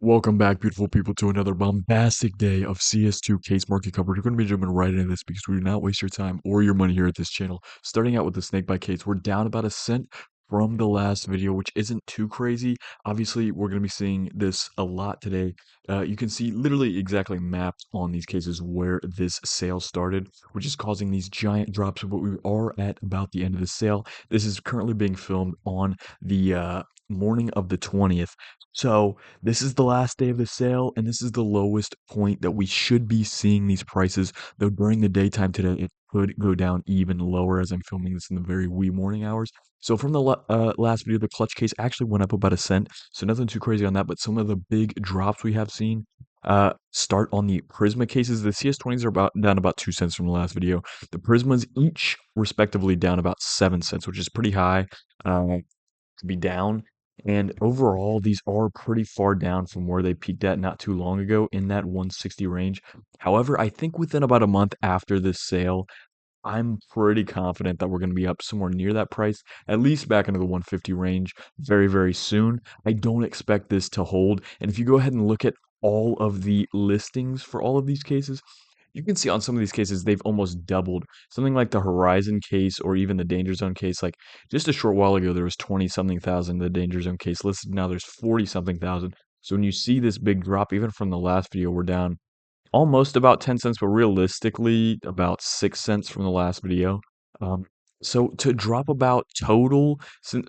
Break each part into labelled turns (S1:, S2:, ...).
S1: Welcome back, beautiful people, to another bombastic day of CS2 Case Market Coverage. We're going to be jumping right into this because we do not waste your time or your money here at this channel. Starting out with the snake bite case, we're down about a cent from the last video, which isn't too crazy. Obviously, we're going to be seeing this a lot today. You can see literally exactly mapped on these cases where this sale started, which is causing these giant drops. But we are at about the end of the sale. This is currently being filmed on the morning of the 20th. So this is the last day of the sale, and this is the lowest point that we should be seeing these prices, though during the daytime today, it could go down even lower as I'm filming this in the very wee morning hours. So from the last video, the clutch case actually went up about a cent, so nothing too crazy on that, but some of the big drops we have seen start on the Prisma cases. The CS20s are down about 2 cents from the last video. The Prismas each respectively down about 7 cents, which is pretty high. To be down. And overall, these are pretty far down from where they peaked at not too long ago in that 160 range. However, I think within about a month after this sale, I'm pretty confident that we're going to be up somewhere near that price, at least back into the 150 range very, very soon. I don't expect this to hold. And if you go ahead and look at all of the listings for all of these cases, you can see on some of these cases they've almost doubled. Something like the Horizon case or even the Danger Zone case, like just a short while ago there was 20 something thousand in the Danger Zone case listed. Now there's 40 something thousand. So when you see this big drop, even from the last video, we're down almost about 10 cents, but realistically about 6 cents from the last video. Um, so to drop about total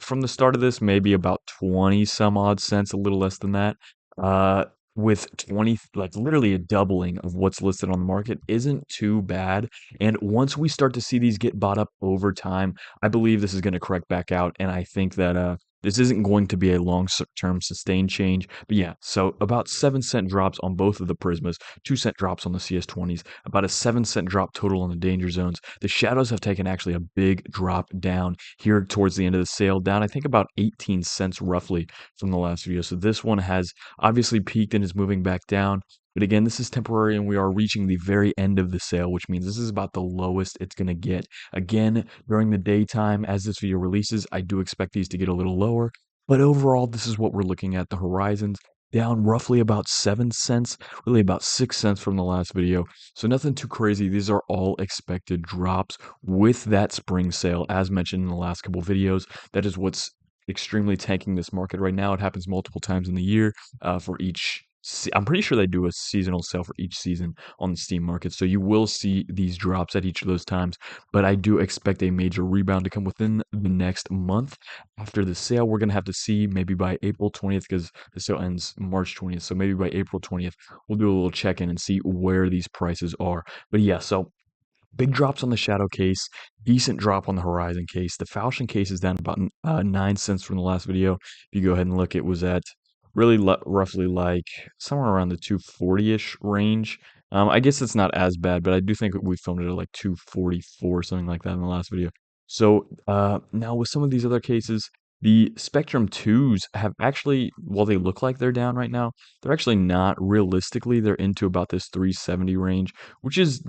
S1: from the start of this, maybe about 20 some odd cents, a little less than that, uh, with 20, like literally a doubling of what's listed on the market isn't too bad. And once we start to see these get bought up over time, I believe this is going to correct back out. And I think that, this isn't going to be a long-term sustained change. But yeah, so about 7 cent drops on both of the Prismas, 2 cent drops on the CS20s, about a 7 cent drop total on the Danger Zones. The Shadows have taken actually a big drop down here towards the end of the sale, down I think about 18 cents roughly from the last video. So this one has obviously peaked and is moving back down. But again, this is temporary and we are reaching the very end of the sale, which means this is about the lowest it's going to get. Again, during the daytime, as this video releases, I do expect these to get a little lower. But overall, this is what we're looking at. The Horizons down roughly about 7 cents, really about 6 cents from the last video. So nothing too crazy. These are all expected drops with that spring sale, as mentioned in the last couple videos. That is what's extremely tanking this market right now. It happens multiple times in the year for each. I'm pretty sure they do a seasonal sale for each season on the Steam market. So you will see these drops at each of those times. But I do expect a major rebound to come within the next month. After the sale, we're going to have to see maybe by April 20th, because the sale ends March 20th. So maybe by April 20th, we'll do a little check-in and see where these prices are. But yeah, so big drops on the Shadow case, decent drop on the Horizon case. The Falchion case is down about 9 cents from the last video. If you go ahead and look, it was at really roughly like somewhere around the 240-ish range. I guess it's not as bad, but I do think we filmed it at like 244, something like that in the last video. So now with some of these other cases, the Spectrum 2s have actually, while they look like they're down right now, they're actually not. Realistically, they're into about this 370 range, which is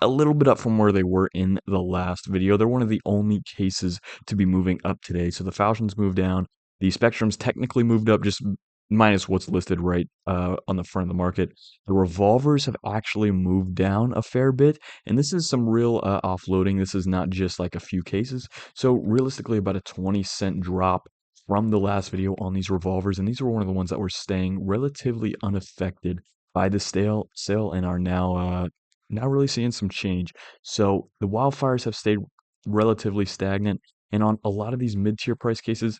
S1: a little bit up from where they were in the last video. They're one of the only cases to be moving up today. So the Falchions moved down. The Spectrums technically moved up, just minus what's listed right on the front of the market. The Revolvers have actually moved down a fair bit. And this is some real offloading. This is not just like a few cases. So realistically, about a 20-cent drop from the last video on these Revolvers. And these were one of the ones that were staying relatively unaffected by the sale and are now really seeing some change. So the wildfires have stayed relatively stagnant. And on a lot of these mid-tier price cases,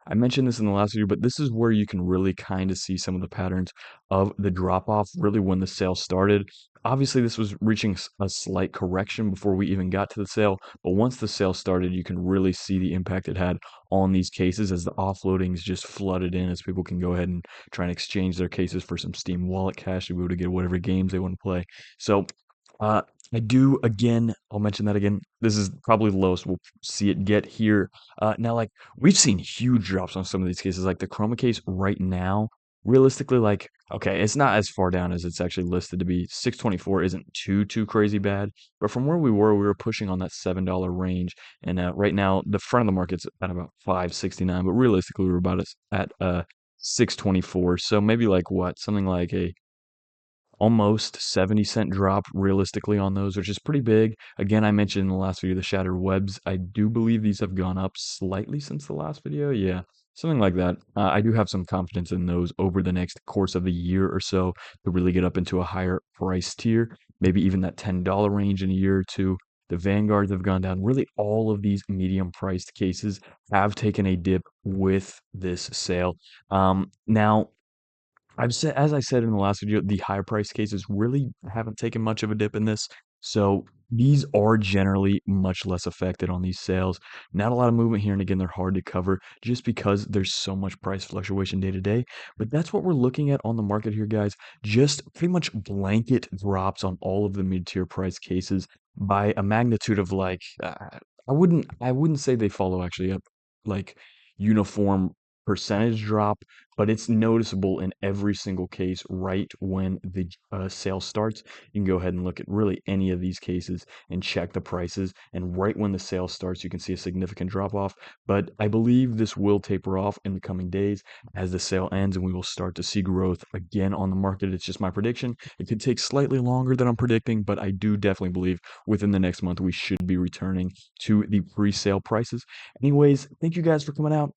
S1: I mentioned this in the last video, but this is where you can really kind of see some of the patterns of the drop off, really when the sale started. Obviously, this was reaching a slight correction before we even got to the sale, but once the sale started, you can really see the impact it had on these cases as the offloadings just flooded in, as people can go ahead and try and exchange their cases for some Steam wallet cash to be able to get whatever games they want to play. So uh, I do, again, I'll mention that again. This is probably the lowest we'll see it get here. Now, like, we've seen huge drops on some of these cases, like the Chroma case right now. Realistically, like, okay, it's not as far down as it's actually listed to be. 624 isn't too crazy bad, but from where we were pushing on that $7 range, and right now the front of the market's at about 569, but realistically we're about at 624. So maybe like what? Something like a almost 70-cent drop realistically on those, which is pretty big. Again, I mentioned in the last video the shattered webs. I do believe these have gone up slightly since the last video. Yeah, something like that. I do have some confidence in those over the next course of a year or so to really get up into a higher price tier, maybe even that $10 range in a year or two. The Vanguards have gone down. Really, all of these medium priced cases have taken a dip with this sale. Now, I've said, as I said in the last video, the higher price cases really haven't taken much of a dip in this. So these are generally much less affected on these sales. Not a lot of movement here, and again, they're hard to cover just because there's so much price fluctuation day to day. But that's what we're looking at on the market here, guys. Just pretty much blanket drops on all of the mid-tier price cases by a magnitude of like I wouldn't say they follow actually a like uniform percentage drop, but it's noticeable in every single case right when the sale starts. You can go ahead and look at really any of these cases and check the prices. And right when the sale starts, you can see a significant drop off. But I believe this will taper off in the coming days as the sale ends and we will start to see growth again on the market. It's just my prediction. It could take slightly longer than I'm predicting, but I do definitely believe within the next month we should be returning to the pre sale prices. Anyways, thank you guys for coming out.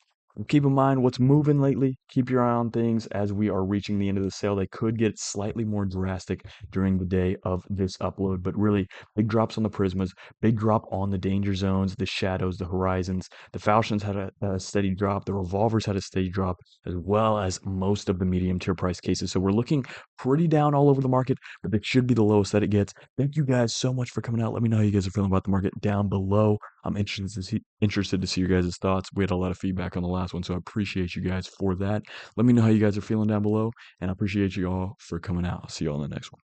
S1: Keep in mind what's moving lately. Keep your eye on things as we are reaching the end of the sale. They could get slightly more drastic during the day of this upload, but really big drops on the Prismas, big drop on the danger zones, the shadows, the horizons. The Falchions had a steady drop. The Revolvers had a steady drop, as well as most of the medium tier price cases. So we're looking pretty down all over the market, but that should be the lowest that it gets. Thank you guys so much for coming out. Let me know how you guys are feeling about the market down below. I'm interested to see your guys' thoughts. We had a lot of feedback on the last one, so I appreciate you guys for that. Let me know how you guys are feeling down below, and I appreciate you all for coming out. I'll see you all in the next one.